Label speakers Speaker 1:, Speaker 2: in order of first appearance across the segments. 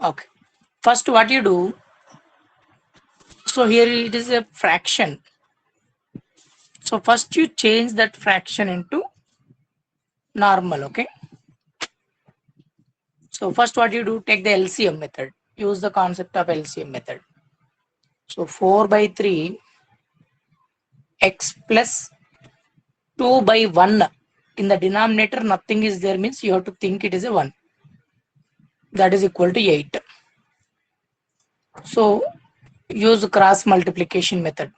Speaker 1: Okay. First, what you do? So here it is a fraction. So first you change that fraction into normal. Okay. So first, what you do? Take the LCM method. Use the concept of LCM method. So 4 by 3 x plus 2 by 1 in the denominator nothing is there means you have to think it is a 1, that is equal to 8. So use cross multiplication method.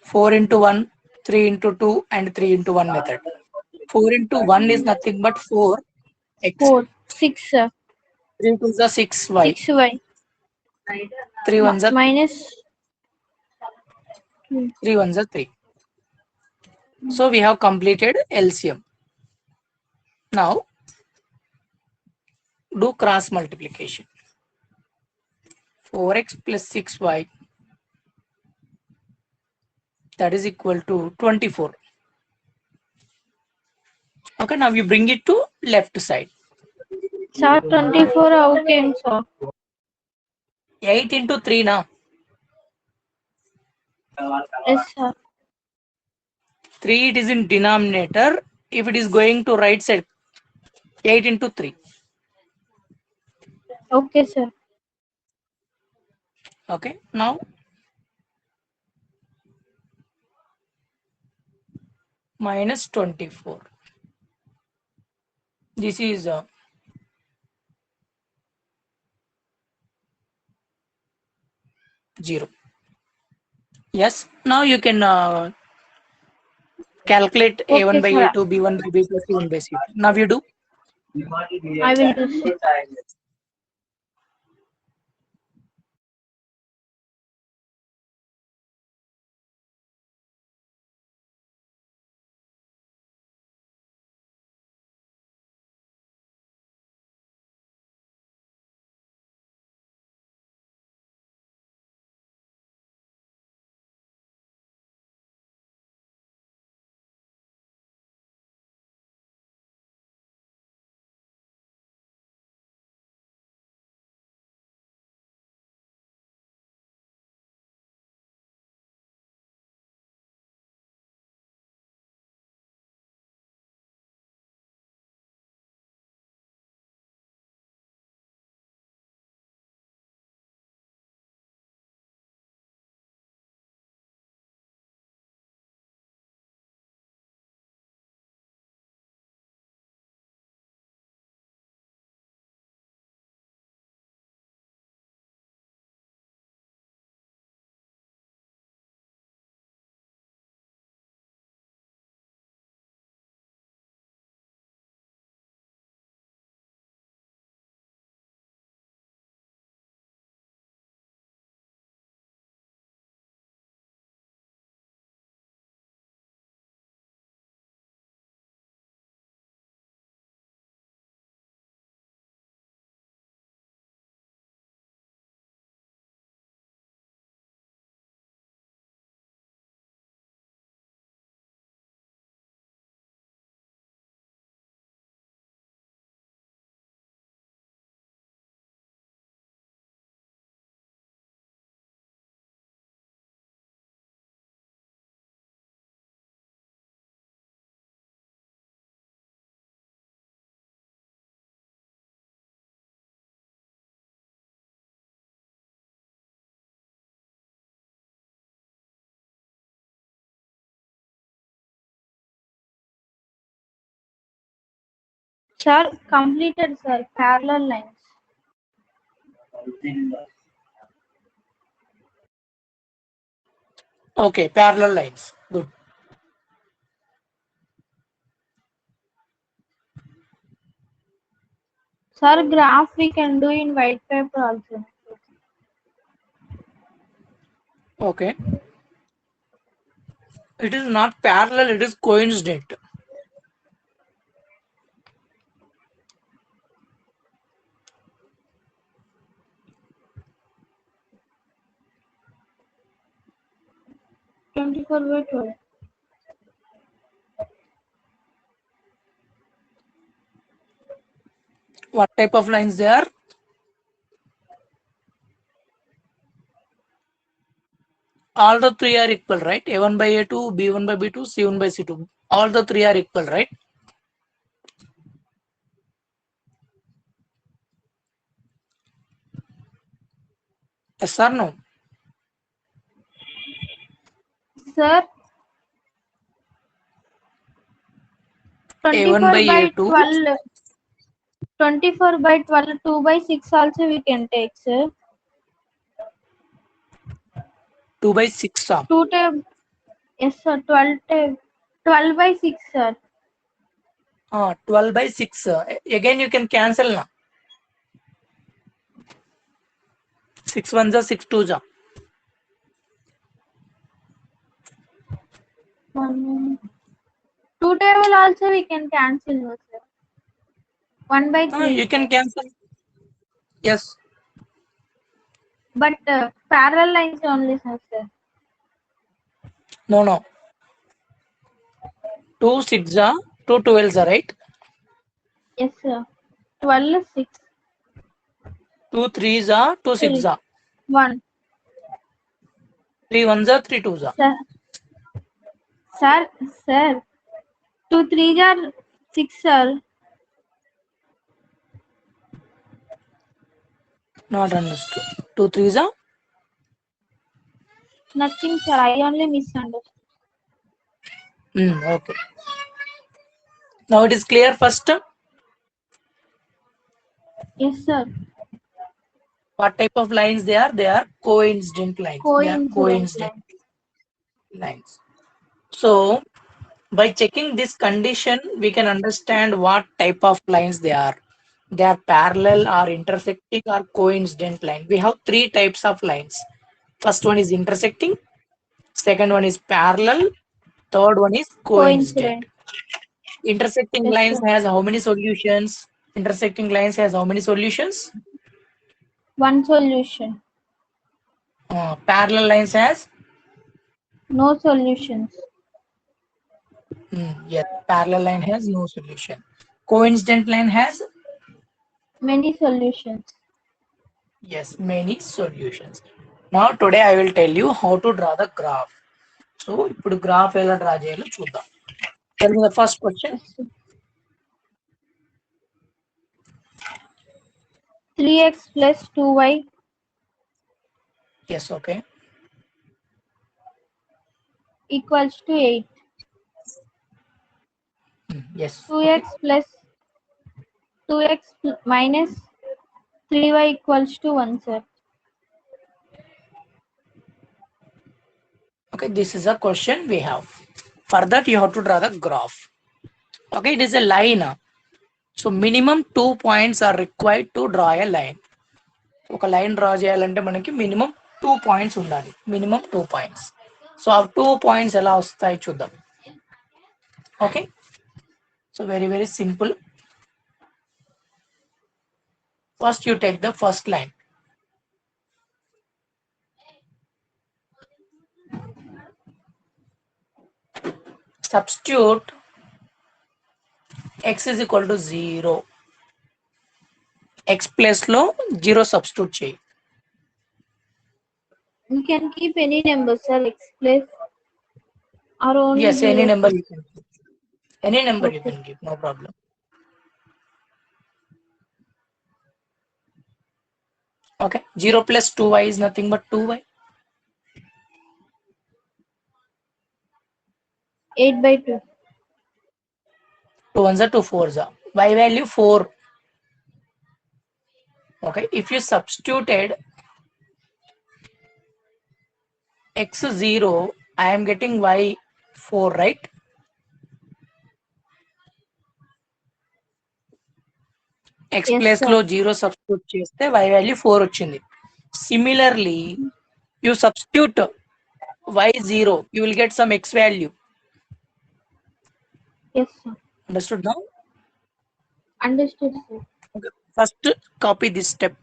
Speaker 1: 4 into 1, 3 into 2 and 3 into 1 method. 4 into 1 is nothing but 4 x.
Speaker 2: 4, 6,
Speaker 1: 3 to the 6y.
Speaker 2: 6y
Speaker 1: 3 ones are
Speaker 2: minus
Speaker 1: 3 ones are 3. So we have completed LCM. Now do cross multiplication. 4x plus 6y, that is equal to 24. Okay, now you bring it to left side.
Speaker 2: sir 24 how came sir?
Speaker 1: 8 into 3 now.
Speaker 2: Yes sir.
Speaker 1: 3 it is in denominator. If it is going to right side, 8 into 3.
Speaker 2: Okay sir.
Speaker 1: Okay, now minus 24. This is 0. Yes, now you can calculate
Speaker 2: Okay
Speaker 1: a1 by
Speaker 2: sir.
Speaker 1: a2, b1 by b2, c1 by c2. Now you do.
Speaker 2: I will do sir. Sir completed sir parallel lines.
Speaker 1: Okay, parallel lines. Good.
Speaker 2: Sir graph we can do in white paper also.
Speaker 1: Okay. It is not parallel, it is coincident.
Speaker 2: Twenty-four by 12.
Speaker 1: What type of lines they are? All the three are equal, right? A1 by A2, B1 by B2, C1 by C2. All the three are equal, right? Yes or no?
Speaker 2: Sir,
Speaker 1: A1 by
Speaker 2: 24 by
Speaker 1: A2.
Speaker 2: 12, 24 by 12, 2 by 6 also we can take, sir.
Speaker 1: 2 by 6.
Speaker 2: 2 tab, yes, sir, 12 tab, 12 by 6, sir.
Speaker 1: 12 by 6. Again, you can cancel now. 6 ones are 6 twos.
Speaker 2: 2 table also we can cancel, no, sir. 1 by 3.
Speaker 1: You can cancel. Yes.
Speaker 2: But parallel lines only, sir.
Speaker 1: No. 2 6 are 2 12s are right.
Speaker 2: Yes, sir. 12 6.
Speaker 1: 2 3s are 2 6 are.
Speaker 2: 1.
Speaker 1: 3 ones are 3 twos are.
Speaker 2: Sir. 2 3s are 6, sir.
Speaker 1: Not understood. 2 3s are.
Speaker 2: Nothing, sir. I only misunderstood.
Speaker 1: Okay. Now it is clear first.
Speaker 2: Yes, sir.
Speaker 1: What type of lines they are? They are coincident lines. They are
Speaker 2: Coincident
Speaker 1: coincident
Speaker 2: line.
Speaker 1: lines. So by checking this condition, we can understand what type of lines they are. They are parallel or intersecting or coincident line. We have three types of lines. First one is intersecting. Second one is parallel. Third one is coincident.
Speaker 2: Coincident.
Speaker 1: Intersecting
Speaker 2: Yes,
Speaker 1: lines
Speaker 2: sir.
Speaker 1: has how many solutions? Intersecting lines has how many solutions?
Speaker 2: One solution.
Speaker 1: Parallel lines has
Speaker 2: No solutions.
Speaker 1: yes. Parallel line has no solution. Coincident line has
Speaker 2: Many solutions.
Speaker 1: yes, many solutions. Now today I will tell you how to draw the graph. So ఇప్పుడు graph ఎలా draw చేయాలో చూద్దాం. Tell me the first question.
Speaker 2: Yes, sir. 3x plus 2y
Speaker 1: Yes, okay.
Speaker 2: equals to 8.
Speaker 1: Yes.
Speaker 2: 2x plus 2x minus 3y equals to 1, sir.
Speaker 1: Okay, this is a question we have. For that you have to draw the graph. Okay, it is a line. So minimum 2 points are required to draw a line. ఒక line draw చేయాలంటే మనకి minimum 2 points ఉండాలి. Minimum 2 points. So ఆ 2 points ఎలా వస్తాయి చూద్దాం. Okay, so very simple. First you take the first line. Substitute x is equal to 0. x place లో 0 substitute చేయి.
Speaker 2: You can keep any number, sir. X plus or only
Speaker 1: Yes, any
Speaker 2: 0.
Speaker 1: number you can keep. Any number you
Speaker 2: Okay.
Speaker 1: can keep, no problem. Okay, 0 plus 2y is nothing but 2y.
Speaker 2: 8 by 2.
Speaker 1: 2 ones are 2 fours are. Y value 4. Okay, if you substituted x 0, I am getting y 4, right? X
Speaker 2: Yes,
Speaker 1: place
Speaker 2: sir.
Speaker 1: లో 0 substitute చేస్తే y value 4 వచ్చింది. Similarly, you substitute y 0, you will get some x value.
Speaker 2: Yes, sir.
Speaker 1: Understood now?
Speaker 2: Understood, sir.
Speaker 1: Okay. First copy this step.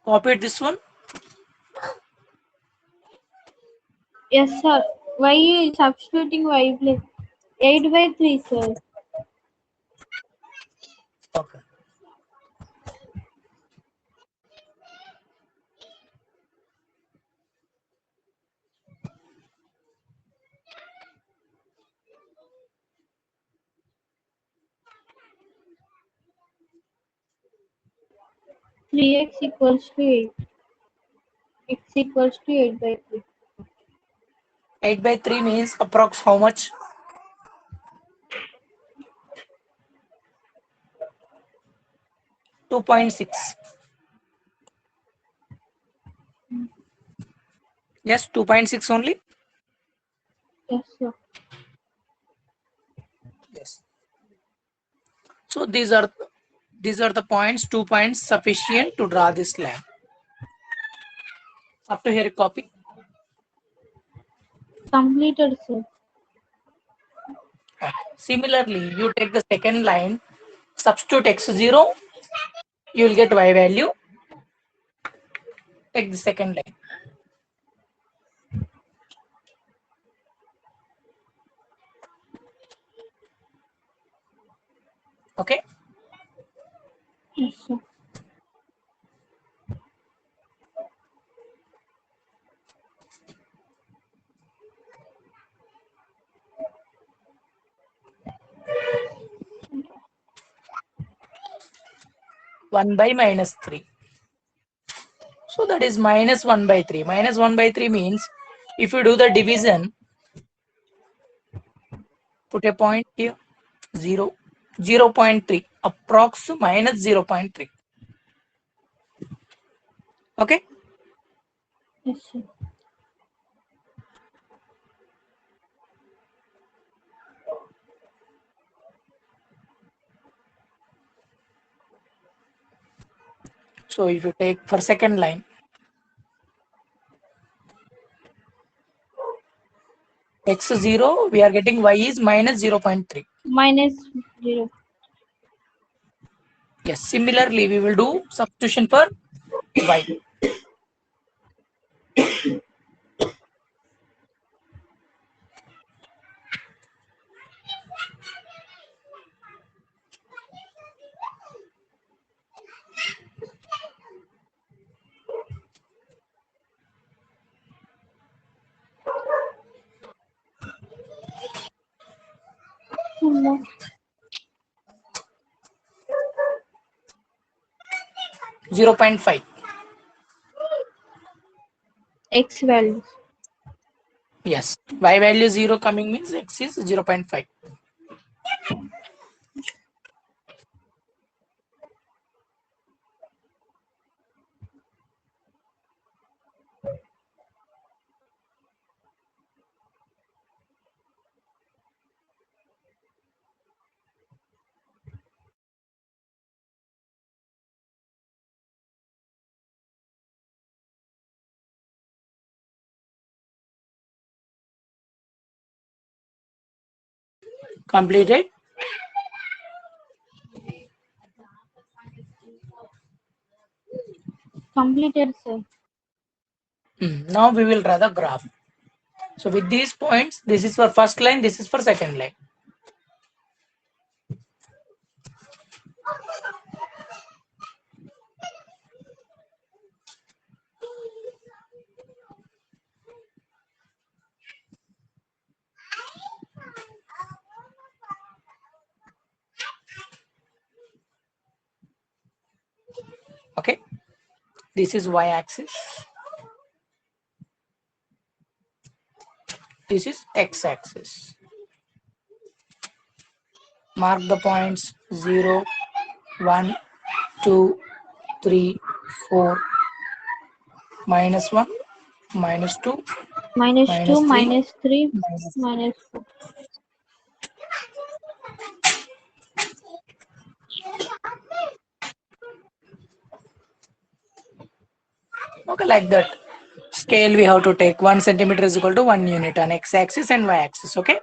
Speaker 1: Copy this one.
Speaker 2: Yes, sir. Y substituting y place. 8/3, sir.
Speaker 1: Okay.
Speaker 2: Three x equals to 8. X equals to 8/3.
Speaker 1: 8/3 means approx how much? 2.6. Yes, 2.6 only.
Speaker 2: Yes, sir.
Speaker 1: Yes. So these are the points. 2 points sufficient to draw this line. Up to here, copy.
Speaker 2: Completed, sir.
Speaker 1: Similarly, you take the second line, substitute x0, you will get y value. Take the second line. Okay.
Speaker 2: Yes, sir.
Speaker 1: One by -3. So that is -1/3. -1/3 means if you do the division, put a point here, 0, 0.3, approx -0.3. Okay.
Speaker 2: Yes, sir.
Speaker 1: So if you take for second line, x0, we are getting y is -0.3.
Speaker 2: Minus 0.
Speaker 1: Yes, similarly, we will do substitution for y.
Speaker 2: No.
Speaker 1: 0.5.
Speaker 2: X values.
Speaker 1: Yes, y value 0 coming means x is 0.5. Completed.
Speaker 2: Completed, sir.
Speaker 1: Now we will draw the graph. So with these points, this is for first line, this is for second line. Okay, this is y-axis, this is x-axis. Mark the points 0, 1, 2, 3, 4, -1, -2,
Speaker 2: -2,
Speaker 1: -3,
Speaker 2: -3,
Speaker 1: -4.
Speaker 2: -4.
Speaker 1: Okay, like that. Scale we have to take 1 centimeter is equal to 1 unit on x-axis and y-axis. Okay,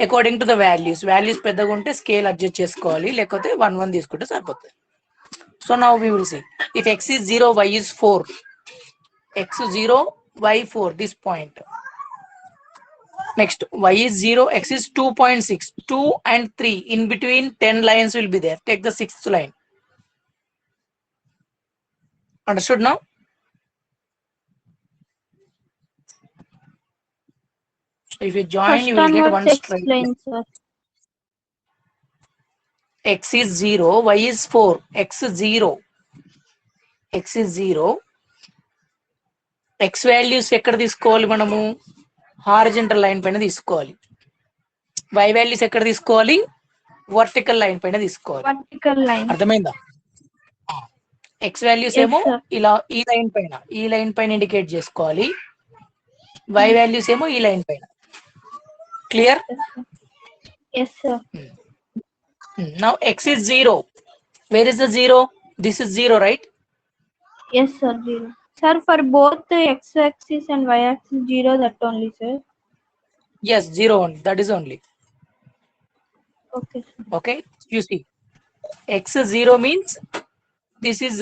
Speaker 1: according to the values పెద్దగా ఉంటే scale adjust చేసుకోవాలి, లేకపోతే 1 1 తీసుకుంటే సరిపోతుంది. So now we will see. If x is 0, y is 4. X is 0, y 4, this point. Next, y is 0, x is 2.6. 2 and 3. In between, 10 lines will be there. Take the sixth line. Understood now? So if you join,
Speaker 2: First
Speaker 1: you will
Speaker 2: one
Speaker 1: get
Speaker 2: was
Speaker 1: one straight line.
Speaker 2: explained, sir.
Speaker 1: X is 0, y is 4. X is 0. X is 0. X values ఎక్కడ తీసుకోవాలి మనము horizontal line పైన తీసుకోవాలి. y values ఎక్కడ తీసుకోవాలి vertical line పైన తీసుకోవాలి.
Speaker 2: Vertical line.
Speaker 1: అర్థమైందా? x వాల్యూస్
Speaker 2: Yes,
Speaker 1: ఏమో
Speaker 2: sir.
Speaker 1: ఇలా ఈ లైన్ పైన ఇండికేట్ చేసుకోవాలి. y వాల్యూస్ ఏమో ఈ లైన్ పైన. Clear?
Speaker 2: Yes, sir.
Speaker 1: Now x is 0. Where is the 0? This is 0, right?
Speaker 2: Yes, sir. 0. Sir, for both the x-axis and y-axis, 0 that only, sir.
Speaker 1: Yes, 0 only. That is only.
Speaker 2: Okay, sir.
Speaker 1: Okay, you see, x is 0 means this is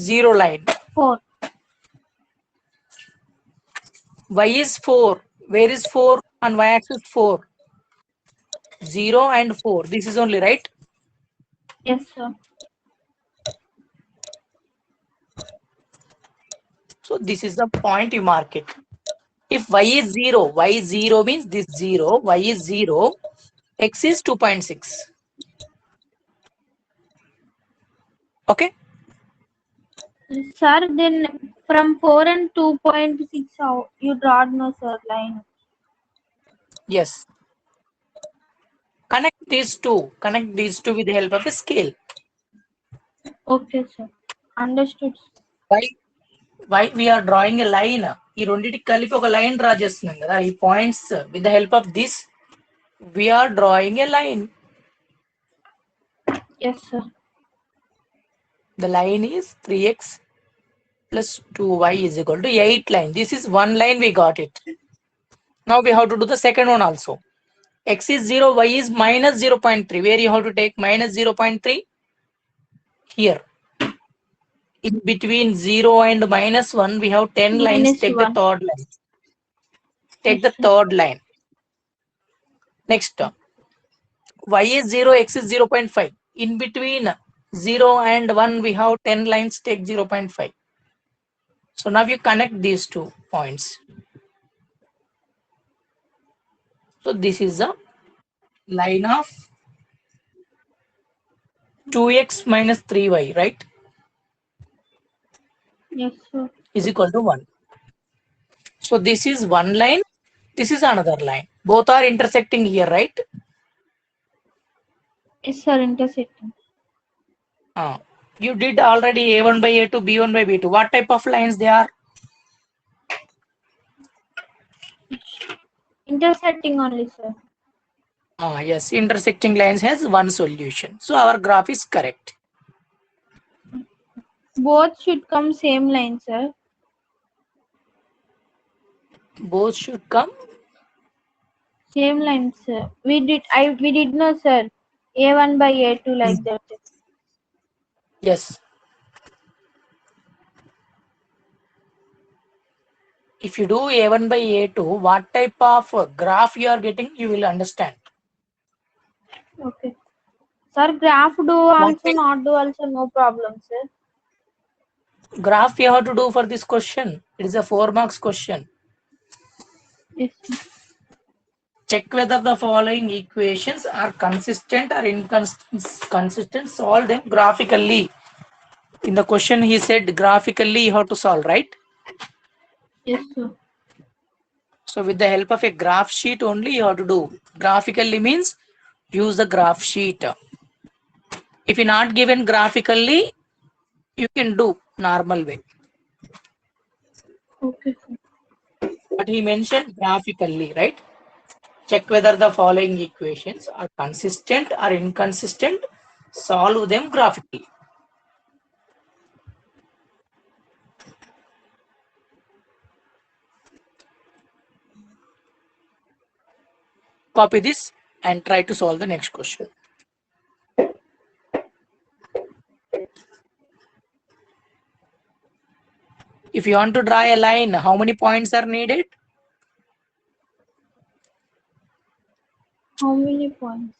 Speaker 1: 0 line.
Speaker 2: 4.
Speaker 1: Y is 4. Where is 4 on y axis? 4. 0 and 4. This is only, right?
Speaker 2: Yes, sir.
Speaker 1: So this is the point you mark it. If y is 0, y is 0 means this 0, y is 0, x is 2.6. Okay.
Speaker 2: Sir, then from 4 and 2.6, how you draw no, sir, line.
Speaker 1: Yes. Connect these two. Connect these two with the help of a scale.
Speaker 2: Okay, sir. Understood.
Speaker 1: Why we are drawing a line? ఈ రెండింటికి కలిపి ఒక line draw చేస్తున్నాం కదా ఈ points with the help of this we are drawing a line.
Speaker 2: Yes, sir.
Speaker 1: The line is 3x plus 2y is equal to 8 line. This is one line, we got it. Now we have to do the second one also. X is 0, y is minus 0.3. Where you have to take minus 0.3? Here. In between 0 and minus 1, we have 10 lines.
Speaker 2: Minus
Speaker 1: Take
Speaker 2: 1.
Speaker 1: the third line. Take
Speaker 2: Yes,
Speaker 1: the
Speaker 2: sir.
Speaker 1: third line. Next, y is 0, x is 0.5. In between 0 and 1, we have 10 lines. Take 0.5. So now you connect these 2 points. So this is the line of 2x minus 3y, right?
Speaker 2: Yes, sir.
Speaker 1: Is equal to 1. So this is one line. This is another line. Both are intersecting here, right?
Speaker 2: Yes, sir. Intersecting.
Speaker 1: You did already A1 by A2, B1 by B2. What type of lines they are?
Speaker 2: Intersecting only, sir.
Speaker 1: Yes, intersecting lines has one solution. So our graph is correct.
Speaker 2: Both should come same line, sir.
Speaker 1: Both should come.
Speaker 2: Same line, sir. We did know, sir. A1 by A2 like that.
Speaker 1: Yes. If you do A1 by A2, what type of graph you are getting, you will understand.
Speaker 2: Okay. Sir, graph do also,
Speaker 1: type?
Speaker 2: not do also, no problem, sir.
Speaker 1: Graph you have to do for this question. It is a 4 marks question.
Speaker 2: Yes, sir.
Speaker 1: Check whether the following equations are consistent or inconsistent. Solve them graphically. In the question he said graphically you have to solve, right?
Speaker 2: Yes, sir.
Speaker 1: So with the help of a graph sheet only you have to do. Graphically means use the graph sheet. If you not given graphically, you can do normal way.
Speaker 2: Okay, sir.
Speaker 1: But he mentioned graphically, right? Check whether the following equations are consistent or inconsistent. Solve them graphically. Copy this and try to solve the next question. If you want to draw a line, how many points are needed?
Speaker 2: How many points?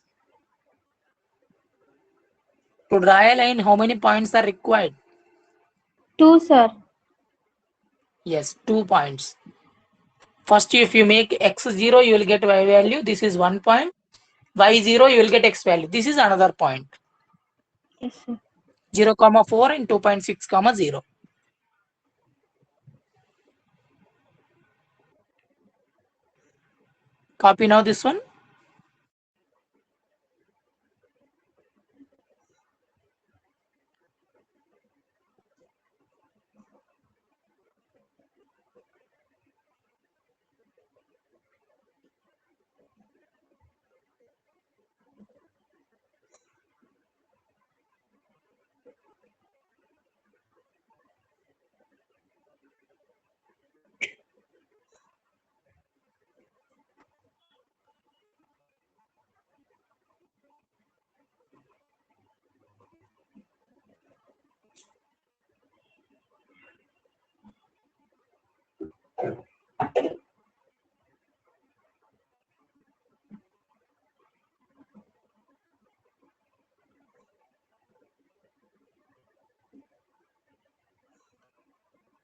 Speaker 1: To draw a line, how many points are required?
Speaker 2: 2, sir.
Speaker 1: Yes, 2 points. First, if you make x0, you will get y value. This is 1 point. y0, you will get x value. This is another point.
Speaker 2: Yes, sir.
Speaker 1: 0, 4 and 2.6, 0. Copy now this one.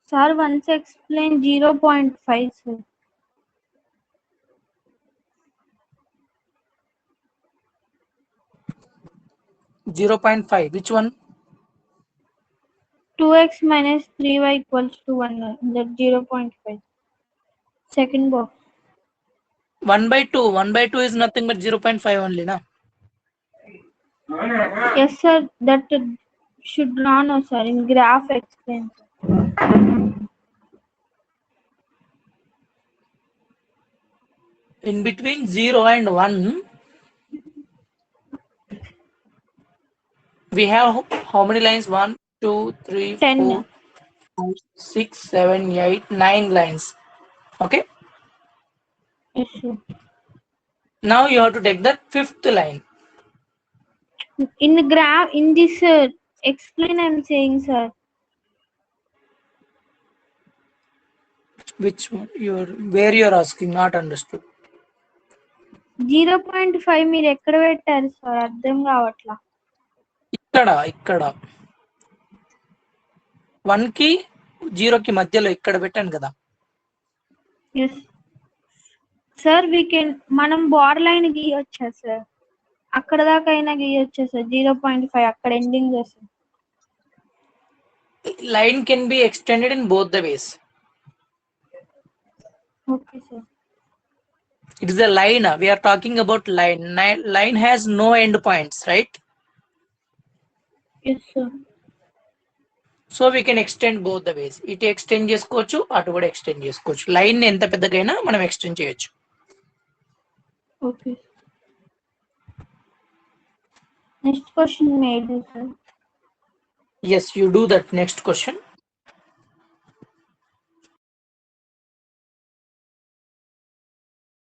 Speaker 2: Sir, once explain 0.5, sir.
Speaker 1: 0.5. Which one?
Speaker 2: 2x minus 3y equals to 1. That 0.5. Second box.
Speaker 1: 1 by 2. 1 by 2 is nothing but 0.5 only, na?
Speaker 2: Yes, sir. That should know, sir. In graph explain.
Speaker 1: In between 0 and 1, we have how many lines? 1, 2, 3,
Speaker 2: 10.
Speaker 1: 4, 5, 6, 7, 8, 9 lines. Okay.
Speaker 2: Yes, sir.
Speaker 1: Now you have to take the fifth line.
Speaker 2: In the graph, in this explain, I'm saying, sir.
Speaker 1: Which one? Where you're asking? Not understood.
Speaker 2: 0.5 మీరు ఎక్కడ పెట్టారు sir అర్థం కావట్లా
Speaker 1: ఇక్కడ 1 కి 0 కి మధ్యలో ఇక్కడ పెట్టాను కదా.
Speaker 2: ఎస్ సార్ మనం బార్ లైన్ గీయొచ్చా సార్ అక్కడ దాకా అయినా గీయొచ్చా సార్ 0.5 అక్కడ ఎండింగ్ చేస్తాం
Speaker 1: Line can be extended in both the ways.
Speaker 2: Okay sir
Speaker 1: It is a line. We are talking about line. Line has no end points, right?
Speaker 2: Yes sir
Speaker 1: so we can extend both the ways. ఇటు extend చేసుకోవచ్చు, అటు కూడా extend చేసుకోవచ్చు. Line ఎంత పెద్దగైనా మనం extend చేయొచ్చు.
Speaker 2: Okay next question made sir
Speaker 1: Yes, you do that. Next question.